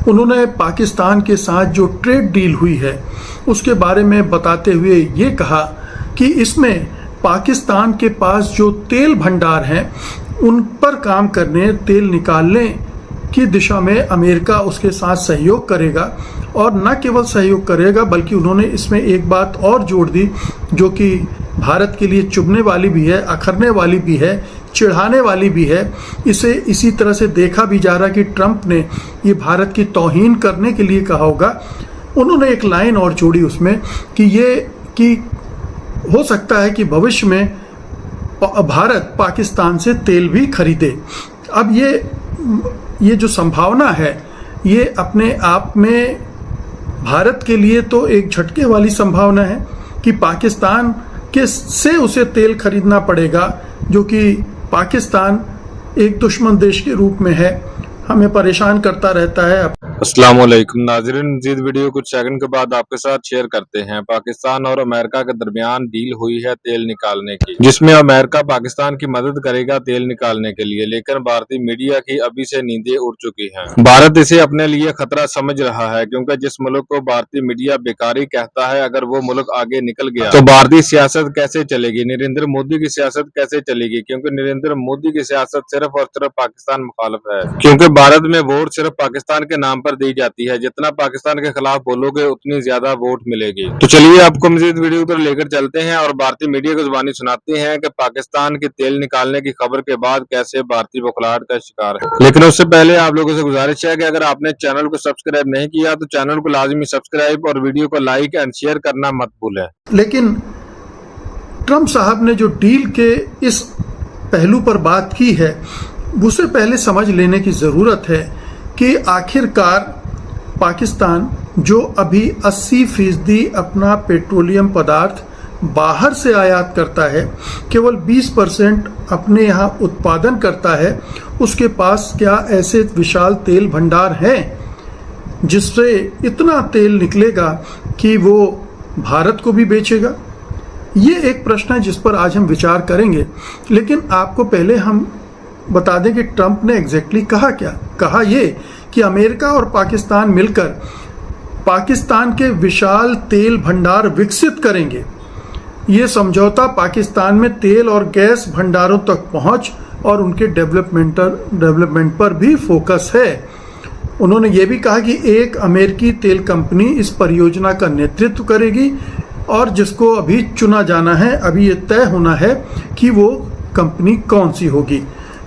उन्होंने पाकिस्तान के साथ जो ट्रेड डील हुई है उसके बारे में बताते हुए ये कहा कि इसमें पाकिस्तान के पास जो तेल भंडार हैं उन पर काम करने, तेल निकालने की दिशा में अमेरिका उसके साथ सहयोग करेगा। और न केवल सहयोग करेगा बल्कि उन्होंने इसमें एक बात और जोड़ दी जो कि भारत के लिए चुभने वाली भी है, अखरने वाली भी है, चिढ़ाने वाली भी है। इसे इसी तरह से देखा भी जा रहा कि ट्रंप ने ये भारत की तौहीन करने के लिए कहा होगा। उन्होंने एक लाइन और जोड़ी उसमें कि हो सकता है कि भविष्य में भारत पाकिस्तान से तेल भी खरीदे। अब ये जो संभावना है ये अपने आप में भारत के लिए तो एक झटके वाली संभावना है कि पाकिस्तान से उसे तेल खरीदना पड़ेगा, जो कि पाकिस्तान एक दुश्मन देश के रूप में है, हमें परेशान करता रहता है। अस्सलाम वालेकुम नाज़रीन, मज़ीद वीडियो कुछ सेकंड के बाद आपके साथ शेयर करते हैं। पाकिस्तान और अमेरिका के दरमियान डील हुई है तेल निकालने की, जिसमें अमेरिका पाकिस्तान की मदद करेगा तेल निकालने के लिए, लेकिन भारतीय मीडिया की अभी से नींदें उड़ चुकी हैं। भारत इसे अपने लिए खतरा समझ रहा है, क्योंकि जिस मुल्क को भारतीय मीडिया बेकारी कहता है, अगर वो मुल्क आगे निकल गया तो भारतीय सियासत कैसे चलेगी, नरेंद्र मोदी की सियासत कैसे चलेगी, क्योंकि नरेंद्र मोदी की सियासत सिर्फ और सिर्फ पाकिस्तान मुखालिफ है। क्योंकि भारत में वोट सिर्फ पाकिस्तान के नाम पर दी जाती है, जितना पाकिस्तान के खिलाफ बोलोगे उतनी ज्यादा वोट मिलेगी। तो चलिए आपको मजीद वीडियो पर लेकर चलते हैं और भारतीय मीडिया को जुबानी सुनाते हैं कि पाकिस्तान के तेल निकालने की खबर के बाद कैसे भारतीय बौखलाहट का शिकार है। लेकिन उससे पहले आप लोगों से गुजारिश है कि अगर आपने चैनल को सब्सक्राइब नहीं किया तो चैनल को लाजमी सब्सक्राइब और वीडियो को लाइक एंड शेयर करना मत भूलें। लेकिन ट्रंप साहब ने जो डील के इस पहलू पर बात की है उसे पहले समझ लेने की जरूरत है कि आखिरकार पाकिस्तान जो अभी 80% अपना पेट्रोलियम पदार्थ बाहर से आयात करता है, केवल 20% अपने यहाँ उत्पादन करता है, उसके पास क्या ऐसे विशाल तेल भंडार हैं जिससे इतना तेल निकलेगा कि वो भारत को भी बेचेगा? ये एक प्रश्न है जिस पर आज हम विचार करेंगे। लेकिन आपको पहले हम बता दें कि ट्रंप ने एग्जैक्टली कहा क्या। कहा ये कि अमेरिका और पाकिस्तान मिलकर पाकिस्तान के विशाल तेल भंडार विकसित करेंगे। ये समझौता पाकिस्तान में तेल और गैस भंडारों तक पहुंच और उनके डेवलपमेंट पर भी फोकस है। उन्होंने ये भी कहा कि एक अमेरिकी तेल कंपनी इस परियोजना का नेतृत्व करेगी और जिसको अभी चुना जाना है, अभी ये तय होना है कि वो कंपनी कौन सी होगी।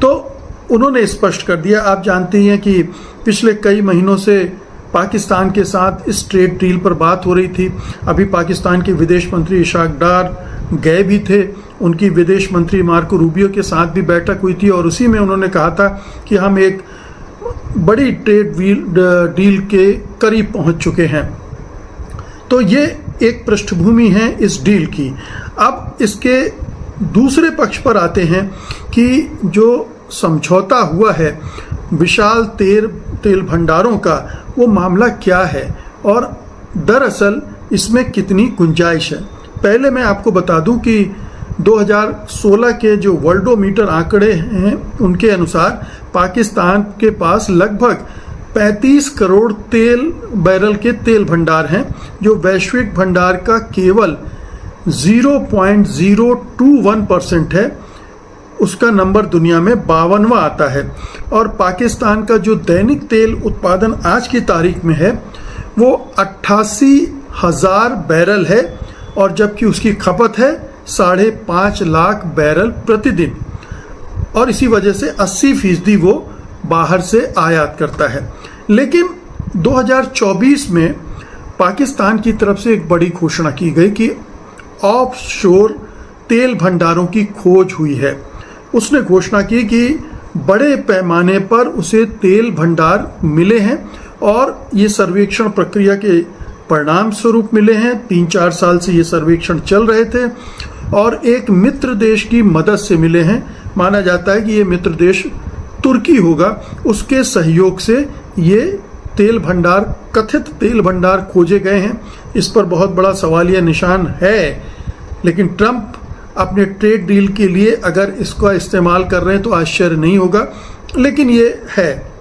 तो उन्होंने स्पष्ट कर दिया। आप जानते हैं कि पिछले कई महीनों से पाकिस्तान के साथ इस ट्रेड डील पर बात हो रही थी। अभी पाकिस्तान के विदेश मंत्री इशाक डार गए भी थे, उनकी विदेश मंत्री मार्को रूबियो के साथ भी बैठक हुई थी और उसी में उन्होंने कहा था कि हम एक बड़ी ट्रेड डील के करीब पहुंच चुके हैं। तो ये एक पृष्ठभूमि है इस डील की। अब इसके दूसरे पक्ष पर आते हैं कि जो समझौता हुआ है विशाल तेल भंडारों का, वो मामला क्या है और दरअसल इसमें कितनी गुंजाइश है। पहले मैं आपको बता दूं कि 2016 के जो वर्ल्डोमीटर आंकड़े हैं उनके अनुसार पाकिस्तान के पास लगभग 35 करोड़ बैरल के तेल भंडार हैं, जो वैश्विक भंडार का केवल 0.021% है। उसका नंबर दुनिया में 52वां आता है। और पाकिस्तान का जो दैनिक तेल उत्पादन आज की तारीख में है वो 88,000 बैरल है और जबकि उसकी खपत है 5.5 लाख बैरल प्रतिदिन। और इसी वजह से 80% वो बाहर से आयात करता है। लेकिन 2024 में पाकिस्तान की तरफ से एक बड़ी घोषणा की गई कि ऑफशोर तेल भंडारों की खोज हुई है। उसने घोषणा की कि बड़े पैमाने पर उसे तेल भंडार मिले हैं और ये सर्वेक्षण प्रक्रिया के परिणाम स्वरूप मिले हैं। 3-4 साल से ये सर्वेक्षण चल रहे थे और एक मित्र देश की मदद से मिले हैं। माना जाता है कि ये मित्र देश तुर्की होगा, उसके सहयोग से ये तेल भंडार, कथित तेल भंडार खोजे गए हैं। इस पर बहुत बड़ा सवालिया निशान है। लेकिन ट्रंप अपने ट्रेड डील के लिए अगर इसका इस्तेमाल कर रहे हैं तो आश्चर्य नहीं होगा, लेकिन ये है।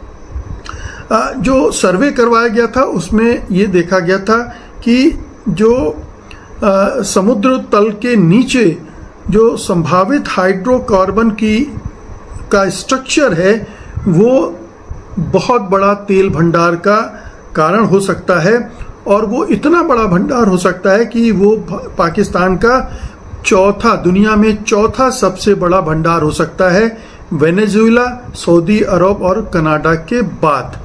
जो सर्वे करवाया गया था उसमें ये देखा गया था कि जो समुद्र तल के नीचे जो संभावित हाइड्रोकार्बन का स्ट्रक्चर है वो बहुत बड़ा तेल भंडार का कारण हो सकता है, और वो इतना बड़ा भंडार हो सकता है कि वो पाकिस्तान का दुनिया में चौथा सबसे बड़ा भंडार हो सकता है, वेनेजुएला, सऊदी अरब और कनाडा के बाद।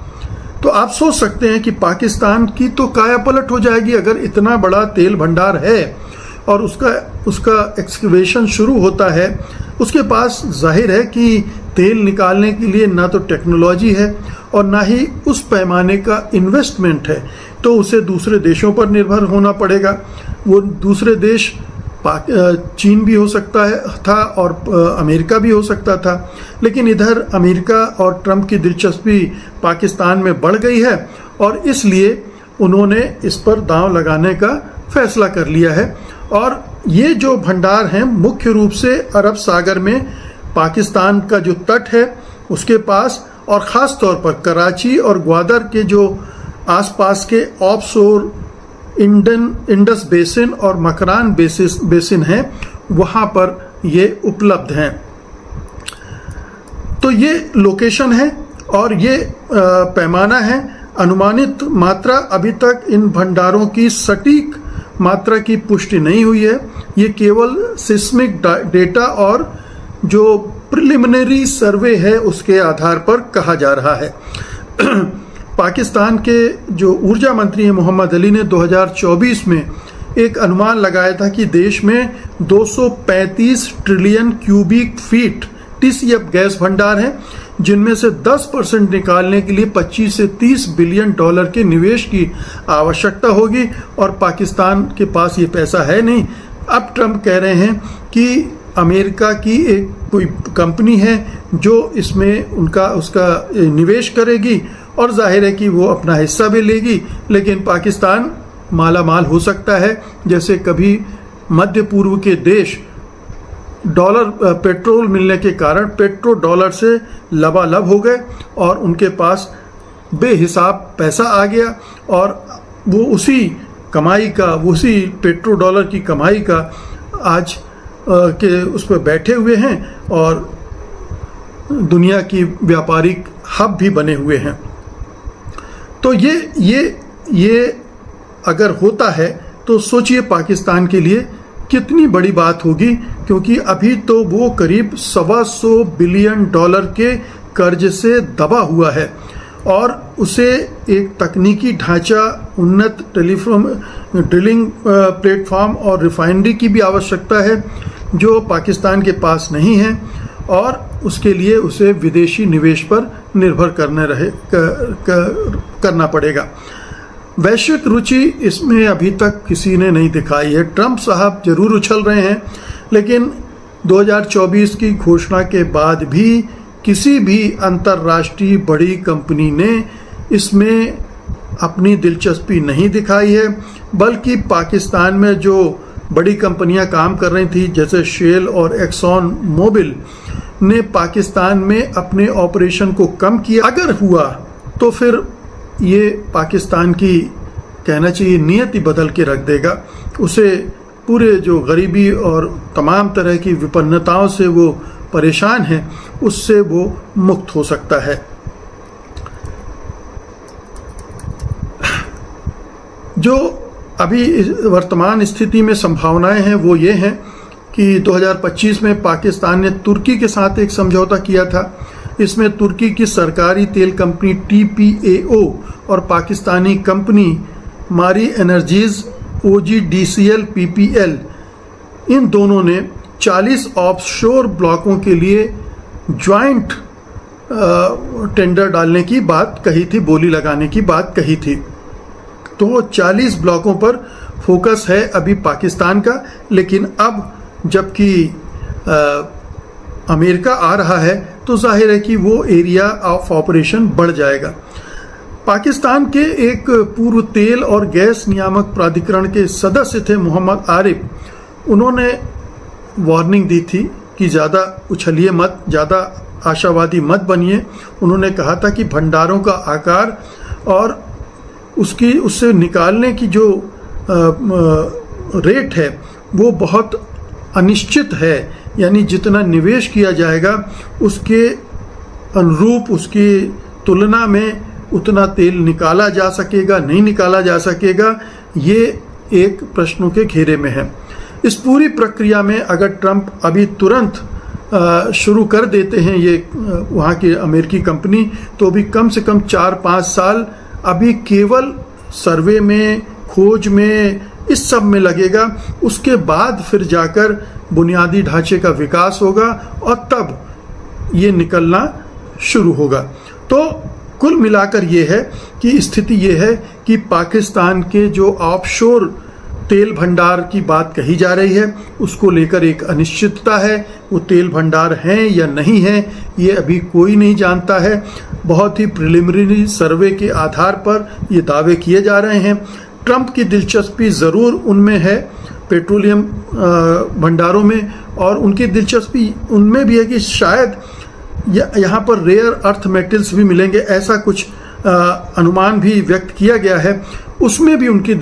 तो आप सोच सकते हैं कि पाकिस्तान की तो काया पलट हो जाएगी अगर इतना बड़ा तेल भंडार है और उसका एक्सकवेशन शुरू होता है। उसके पास जाहिर है कि तेल निकालने के लिए ना तो टेक्नोलॉजी है और ना ही उस पैमाने का इन्वेस्टमेंट है, तो उसे दूसरे देशों पर निर्भर होना पड़ेगा। वो दूसरे देश चीन भी हो सकता था और अमेरिका भी हो सकता था, लेकिन इधर अमेरिका और ट्रंप की दिलचस्पी पाकिस्तान में बढ़ गई है और इसलिए उन्होंने इस पर दांव लगाने का फैसला कर लिया है। और ये जो भंडार हैं मुख्य रूप से अरब सागर में पाकिस्तान का जो तट है उसके पास, और ख़ास तौर पर कराची और ग्वादर के जो आसपास के ऑफशोर इंडस बेसिन और मकरान बेसिन हैं वहाँ पर ये उपलब्ध हैं। तो ये लोकेशन है और ये पैमाना है। अनुमानित मात्रा अभी तक इन भंडारों की सटीक मात्रा की पुष्टि नहीं हुई है। ये केवल सिस्मिक डेटा और जो प्रिलिमिनरी सर्वे है उसके आधार पर कहा जा रहा है। पाकिस्तान के जो ऊर्जा मंत्री हैं मोहम्मद अली ने 2024 में एक अनुमान लगाया था कि देश में 235 trillion cubic feet TCF gas भंडार हैं, जिनमें से 10% निकालने के लिए 25 से 30 बिलियन डॉलर के निवेश की आवश्यकता होगी और पाकिस्तान के पास ये पैसा है नहीं। अब ट्रंप कह रहे हैं कि अमेरिका की एक कोई कंपनी है जो इसमें उसका निवेश करेगी और जाहिर है कि वो अपना हिस्सा भी लेगी, लेकिन पाकिस्तान माला माल हो सकता है जैसे कभी मध्य पूर्व के देश पेट्रोल मिलने के कारण पेट्रो डॉलर से लबालब हो गए और उनके पास बेहिसाब पैसा आ गया और वो उसी पेट्रो डॉलर की कमाई का आज के उस पर बैठे हुए हैं और दुनिया की व्यापारिक हब भी बने हुए हैं। तो ये अगर होता है तो सोचिए पाकिस्तान के लिए कितनी बड़ी बात होगी, क्योंकि अभी तो वो करीब 125 बिलियन डॉलर के कर्ज से दबा हुआ है और उसे एक तकनीकी ढांचा, उन्नत ड्रिलिंग प्लेटफॉर्म और रिफाइनरी की भी आवश्यकता है जो पाकिस्तान के पास नहीं है, और उसके लिए उसे विदेशी निवेश पर निर्भर करना पड़ेगा। वैश्विक रुचि इसमें अभी तक किसी ने नहीं दिखाई है। ट्रंप साहब जरूर उछल रहे हैं, लेकिन 2024 की घोषणा के बाद भी किसी भी अंतर्राष्ट्रीय बड़ी कंपनी ने इसमें अपनी दिलचस्पी नहीं दिखाई है, बल्कि पाकिस्तान में जो बड़ी कंपनियां काम कर रही थी जैसे शेल और एक्सॉन मोबिल ने पाकिस्तान में अपने ऑपरेशन को कम किया। अगर हुआ तो फिर ये पाकिस्तान की कहना चाहिए नियति बदल के रख देगा। उसे पूरे जो गरीबी और तमाम तरह की विपन्नताओं से वो परेशान है उससे वो मुक्त हो सकता है। जो अभी वर्तमान स्थिति में संभावनाएं हैं वो ये हैं कि 2025 में पाकिस्तान ने तुर्की के साथ एक समझौता किया था। इसमें तुर्की की सरकारी तेल कंपनी TPAO और पाकिस्तानी कंपनी मारी एनर्जीज OGDCL PPL इन दोनों ने 40 ऑफशोर ब्लॉकों के लिए ज्वाइंट टेंडर डालने की बात कही थी, बोली लगाने की बात कही थी। तो 40 ब्लॉकों पर फोकस है अभी पाकिस्तान का, लेकिन अब जबकि अमेरिका आ रहा है तो जाहिर है कि वो एरिया ऑफ ऑपरेशन बढ़ जाएगा। पाकिस्तान के एक पूर्व तेल और गैस नियामक प्राधिकरण के सदस्य थे मोहम्मद आरिफ। उन्होंने वार्निंग दी थी कि ज़्यादा उछलिए मत, ज़्यादा आशावादी मत बनिए। उन्होंने कहा था कि भंडारों का आकार और उससे निकालने की जो रेट है वो बहुत अनिश्चित है, यानी जितना निवेश किया जाएगा उसके अनुरूप, उसकी तुलना में उतना तेल निकाला जा सकेगा नहीं निकाला जा सकेगा, ये एक प्रश्नों के घेरे में है। इस पूरी प्रक्रिया में अगर ट्रंप अभी तुरंत शुरू कर देते हैं ये वहाँ की अमेरिकी कंपनी, तो भी कम से कम 4-5 साल अभी केवल सर्वे में, खोज में, इस सब में लगेगा। उसके बाद फिर जाकर बुनियादी ढांचे का विकास होगा और तब ये निकलना शुरू होगा। तो कुल मिलाकर ये है कि स्थिति ये है कि पाकिस्तान के जो ऑफशोर तेल भंडार की बात कही जा रही है उसको लेकर एक अनिश्चितता है। वो तेल भंडार हैं या नहीं हैं ये अभी कोई नहीं जानता है। बहुत ही प्रिलिमिनरी सर्वे के आधार पर ये दावे किए जा रहे हैं। ट्रंप की दिलचस्पी ज़रूर उनमें है, पेट्रोलियम भंडारों में, और उनकी दिलचस्पी उनमें भी है कि शायद यहाँ पर रेयर अर्थ मेटल्स भी मिलेंगे, ऐसा कुछ अनुमान भी व्यक्त किया गया है। उसमें भी उनकी